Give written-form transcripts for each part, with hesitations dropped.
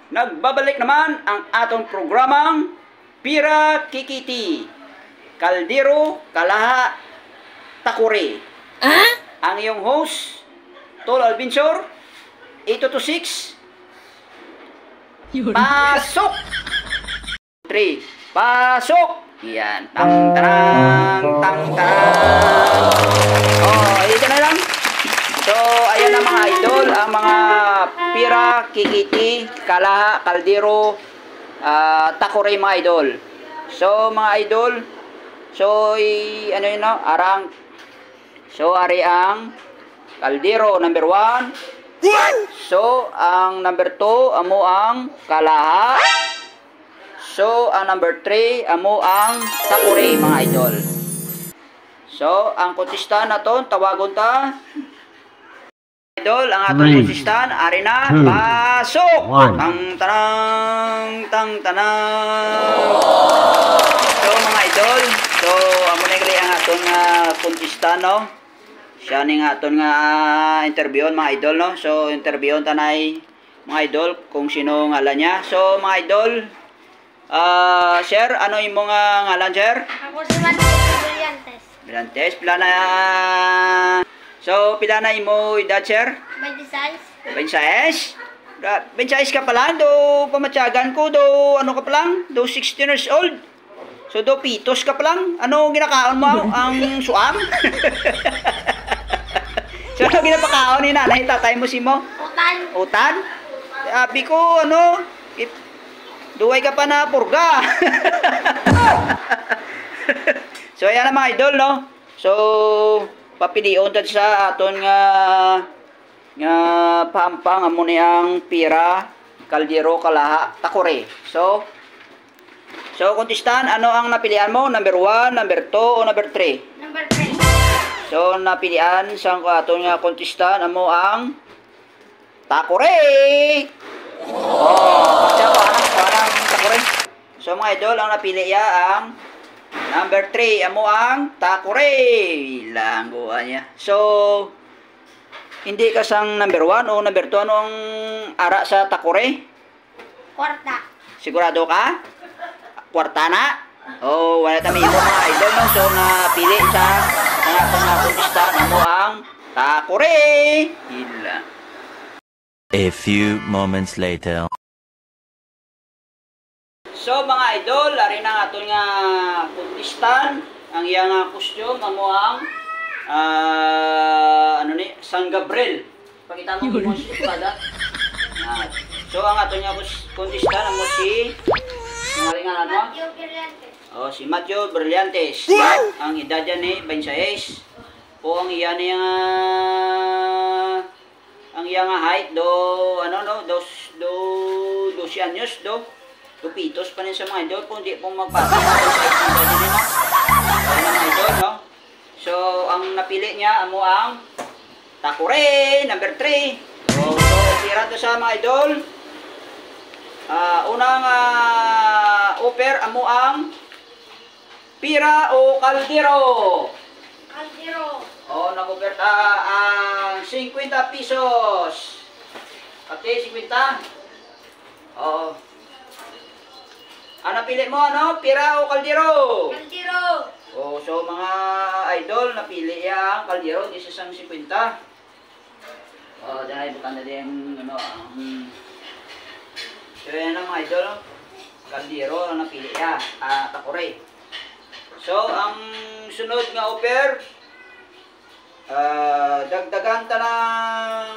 Nagbabalik naman ang atong programang Pira Kikiti, Kaldero, Kalaha, Takore. Ang iyong host, Tol Albinsor, 8226. Pasok! 3. Pasok! Yan. Tang tarang, tang tarang. Ito na lang. So, ayan na mga idol, ang mga Pira, Kikiti, Kalaha, Kaldero, Takore mga idol. So, mga idol, so, ano yun no? Arang. So, ari ang Kaldero, number 1. So, ang number 2, amo ang Kalaha. So, ang number 3, amo ang Takore mga idol. So, ang kontista na to, tawagon ta. Idol, ang atong kontestan, ari na, pasok! Tang tanang, tang tanang. So mga idol, so amo na gali ang atong kontestan, no? Siya ning atong interviewon mga idol, no? So interviewon tanay mga idol kung sino ngalan niya. So mga idol, sir, ano imong ngalan, sir? Ako si Brillantes. Brillantes, pila na. So, pila na imo edad, sir? 26. 26? 26 ka pa lang, do pamatyagan ko, do ano ka pa lang, do 16 years old. So, do pitos ka pa lang. Ano ginakaon mo? Ang suam? So, ano ginapakaon ni nanay, tatay mo si mo? Utan. Utan? Sabi ko, ano, duway ka pa na purga. So, ayan na mga idol, no? So, papilion tad sa aton nga pampang amo niyang Pira, Kaldero, Kalaha, Takore. So kontestan, ano ang napilian mo? Number 1, number 2 o number 3? Number 3. So napilian sa aton nga kontestan amo ang Takore. Parang Takore. So mga idol, ang napili ang number 3, amo ang Takore. Langguan niya. So, hindi ka sang number 1 o number 2. Ano ang ara sa Takore? Kwarta. Sigurado ka? Kwarta na? Oh, wala tami mo mga idol, no? So, napili sa mga kontesta, amo ang Takore. Hila. A few moments later. So mga idol, ari na aton nga kontestan, ang iyang costume amo ang ano ni San Gabriel. Pakita mo mo si Pada. So ang aton nga kontestan amo si ngalan mo? Matthew Brillantes. Oh, si Matthew Brillantes. Ang edad niya ni 26. O ang iya niya ang iyang height do ano no, dos 12 anyos do. Tupitos pa rin sa mga idol kung di pong magpapakita mga idol, no? So, ang napili niya, amo ang Takore, number 3. So, pira to sa mga idol. Unang offer, amo ang Pira o Kaldero. Kaldero. Nag-offer ang 50 pesos. Okay, 50. Ano pili mo, ano? Pira o Kaldero? Kaldero. So mga idol, napili ang Kaldero, di sa 50. Dahil bukan na din, ano, so yan ang mga idol, Kaldero, napili niya, Takore. So, ang sunod nga offer, dagdagan ta ng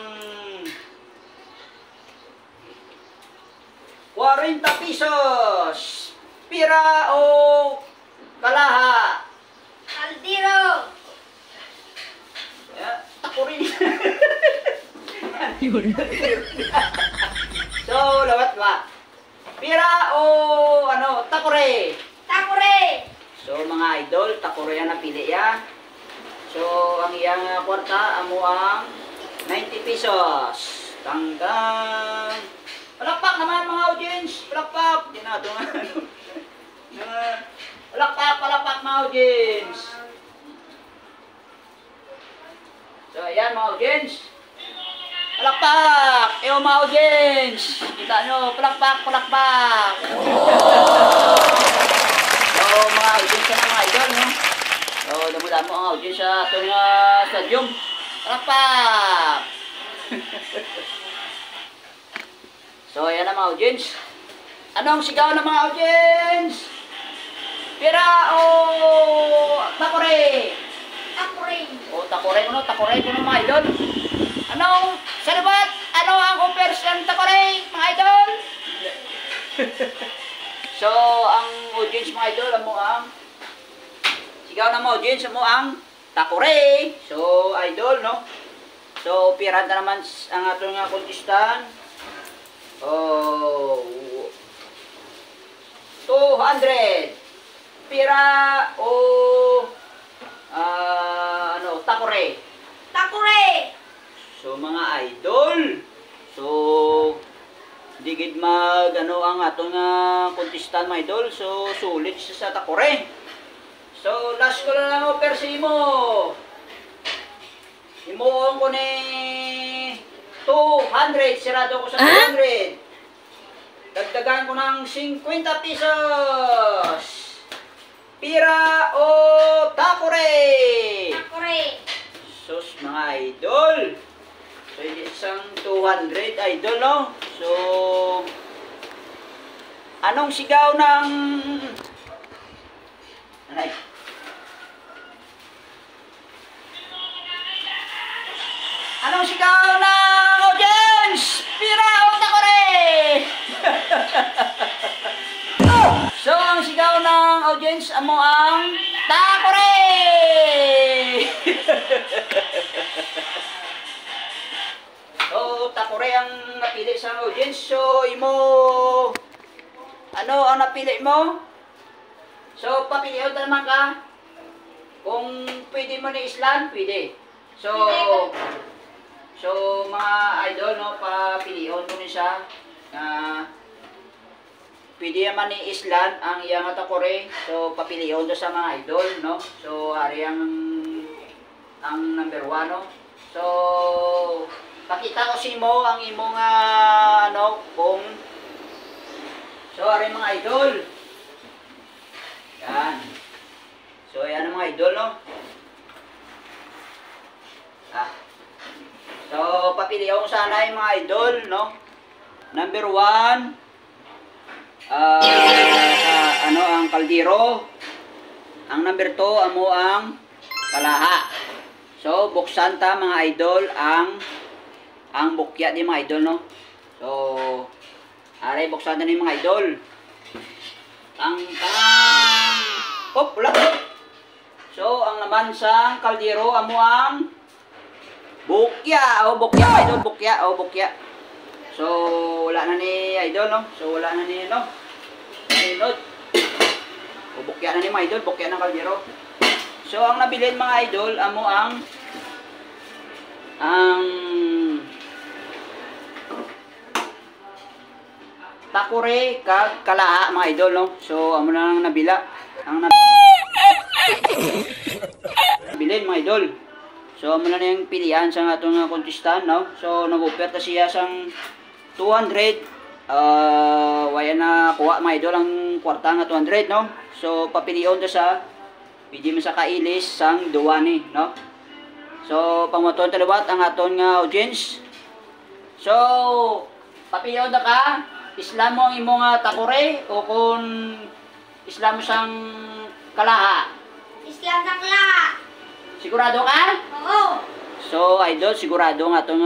40 pesos. Pira o Kalaha? Kaldero. Ako rin. So, lawat ba? Pira o ano, Takore? Takore. So, mga idol, Takore yan napili ya. So, ang iyang kwarta, amo ang 90 pesos. Tanggang. Palakpak naman mga audience. Palakpak. Di na ito nga. Palakpak mga audience. So, ayan mga audience. Palakpak! Eyo mga audience! Kita nyo, palakpak, palakpak! So, mga audience na mga idol, no? So, damo-damo ang audience sa itong stadium. Palakpak! So, ayan na mga audience. Anong sigaw ng mga audience? Pira o takore? Takore. O takore ko no mga idol. Anong salabat? Ano ang offers ng takore mga idol? So, ang audience mga idol, amo ang sigaw ng mga audience, amo ang takore. So, idol, no? So, pira na naman ang atong contestant. Oh, 200. Pira o takore. Takore. So mga idol. So digid mag ang atong contestant mga idol. So sulit siya sa takore. So last ko na lang offer sa imo. Imuon ko ni 200, sirado ko sa 200. Dagdagan ko ng 50 pesos. Pira o takore? Takore. Sus, mga idol. So, isang 200 idol, no? So, anong sigaw ng... Anay? Anong sigaw ng audience? Pira o takore? So, ang sigaw ng audience amo ang takore! So, takore ang napili sa audience. So, imo... Ano ang napili mo? So, papilihan naman ka. Kung pwede mo ni Islan, pwede. So, mga idol, no, papilihan ko ni siya na pwede naman ni Islan ang iyang takore. So, papilihan to sa mga idol, no. So, ari ang number 1, no. So, pakita ko si mo ang imong kung so, ari mga idol. Yan. So, yan ang mga idol, no. So, papili akong sana yung mga idol, no? Number 1, ang kaldero. Ang number 2, amo ang kalaha. So, buksan ta mga idol ang bukya di mga idol, no? So, aray, buksan ta ni mga idol. Wala. So, ang laman sa kaldero, amo ang bukya, bukya mga idol, bukya. So, wala na ni idol, no? So, wala na ni, no? Sinod. Bukya na ni mga idol, bukya ng kaldero. So, ang nabilin mga idol, amo ang takore kag kalaha mga idol, no? So, amo na lang nabila. Ang nabilin mga idol. So, muna na yung pilihan sa atong contestant, no? So, nag-offer siya sang 200. Waya na kuha mga idol ang kwarta nga 200, no? So, papilion to sa pwede mo sa kailis sang duwani, no? So, pangmaton taliwat ang aton nga audience. So, papilion na ka, Islam mo ang imong takore o kung Islam mo sang kalaha? Islam na kala. Sigurado ka? Oo. So, idol, sigurado nga itong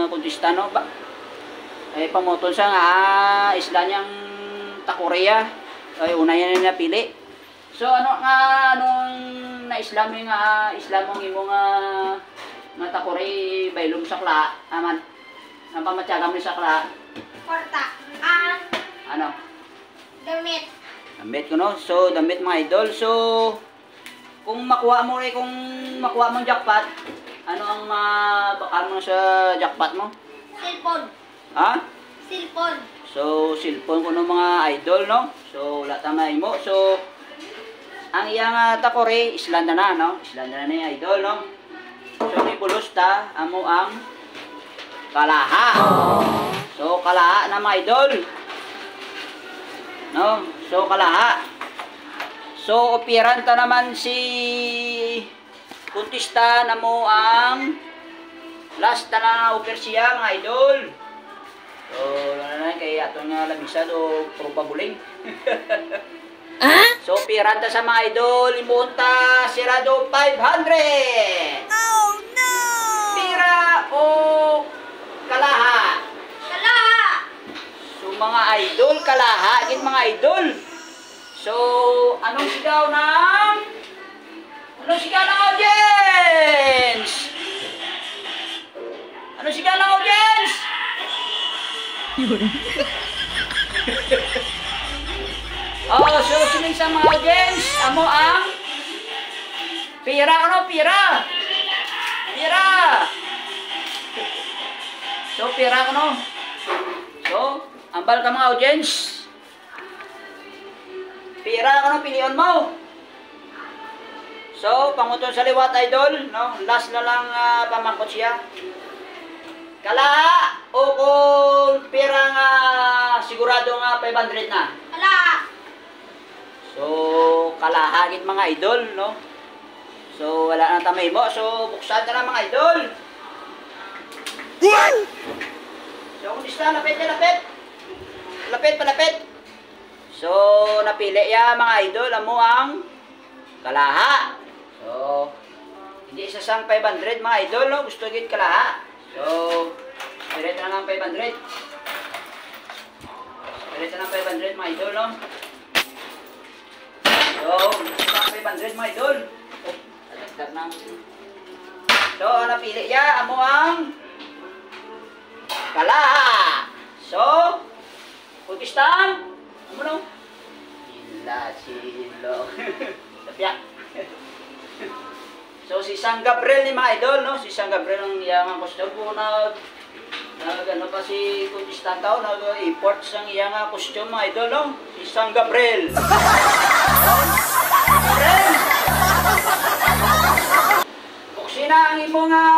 contestant, no? Ay, pamoton siya nga, isla niyang takoreya. Ay, una yan na napili. So, anong na-islam yung islam mong imo nga takore, baylong sakla, aman. Ang pamatsagam ni sakla. Kwarta. Ano? Damit. Damit ko, no? So, damit mga idol. So, kung makuha mo jackpot, ano ang bakal mo sa jackpot mo? Cellphone. Ha? Cellphone. So, cellphone ko ng mga idol, no? So, wala tamay mo. So, ang iyang takore, Islanda na, no? Islanda na ni idol, no? So, ni Bulusta, amo ang kalaha. So, kalaha na mga idol. No? So, kalaha. So, opiranta naman si kuntista na mo ang last na opir siya mga idol. So, na kay ato nga labisad o probabuling. So, piranta sa mga idol, imunta sirado 500. Oh no! Pira o kalaha? Kalaha! So, mga idol, kalaha, gid mga idol. So, anong sigaw ng audience? Anong sigaw ng audience? Oh, so sining sa mga audience, amo ang pira ano, pira. Pira. So pira ano. So, ambal ka mga audience. Pira ano pilion mo. So, panguton sa liwat idol, no? Last na lang pamangkot siya. Kalaha o kung pira nga sigurado nga 500 na. Kalaha! So, kalahagit mga idol, no? So, wala na tamay mo. So, buksan ka na mga idol. So, kung gusto, lapit na lapit. Lapit, palapit. So, napili ya mga idol. Amo ang kalaha. So, hindi isa sang 500 mga idol, no? Gusto git kalaha. So, diretso na ng 500. Diretso na ng 500 mga idol, no? So, isang 500 mga idol. Oh, alagdag na. So, napili niya, amo ang kalaha. So, Pakistan. Amo no? Silo. Tapya. So, si San Gabriel ni mga idol, no? Si San Gabriel ang iyang costume po ano pa si Pakistan tao, nag-import sang iyang costume mga idol, no? Si San Gabriel. Buksina ang imong nga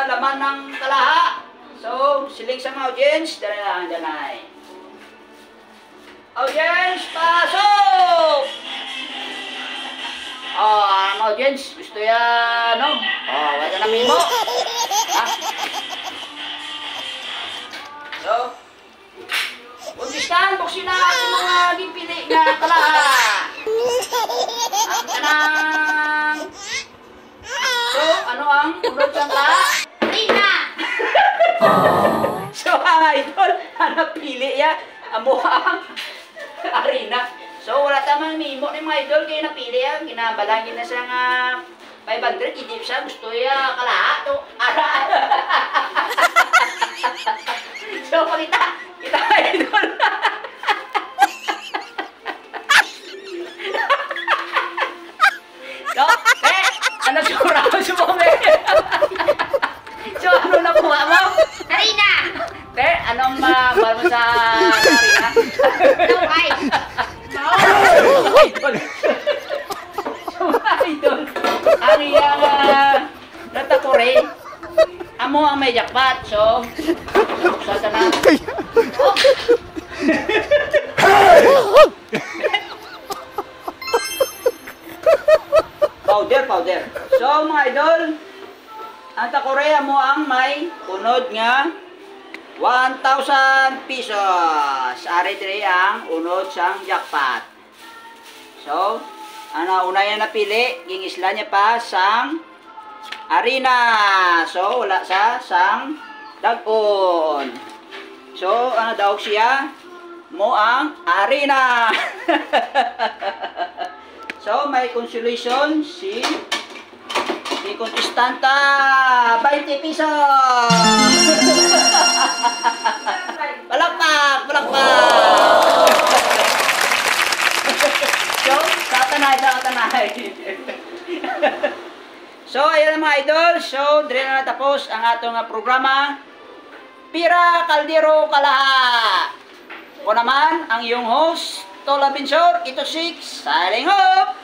laman ng kalaha. So, siling sa mga audience, danay. Audience, pasok! Oh, ang audience, gusto yan, no? Oh, wala na mimo. Ha? So, Pakistan, buksin na ang mga gipili nga kalaha. Ang kanang... So, ano ang unod sa kalaha? Rina! So, ang idol, ang napili ya, amo ang arena. So, wala tamang mimo ni mga idol, kaya napili ya, kinabalangin na siya nga 500, hindi siya gusto ya kalaha to. So, kita idol. So, ano siguro ako sumumi? So, ano nakuha mo? Rina! Anong mahal mo sa arena? Laway! Idol. So, idol, ang iyang natakore, amo ang may jackpot. So, buksan ka na. Powder. So, mga idol, ang takore mo ang may unod nga 1,000 pesos. Ari dire ang unod sang jackpot. So, una yan napili, gingisla niya pa sang arena. So, wala sa sang dagon. So, ano daw siya? Mo ang arena. So, may consolation si kontestanta 20 pesos. Palakpak. So, tatanay. So, ayan mga idol. So, dire na natapos ang atong programa. Pira Kaldero Kalaha. Ako naman, ang iyong host, Tola Binsor, Ito 6, signing off!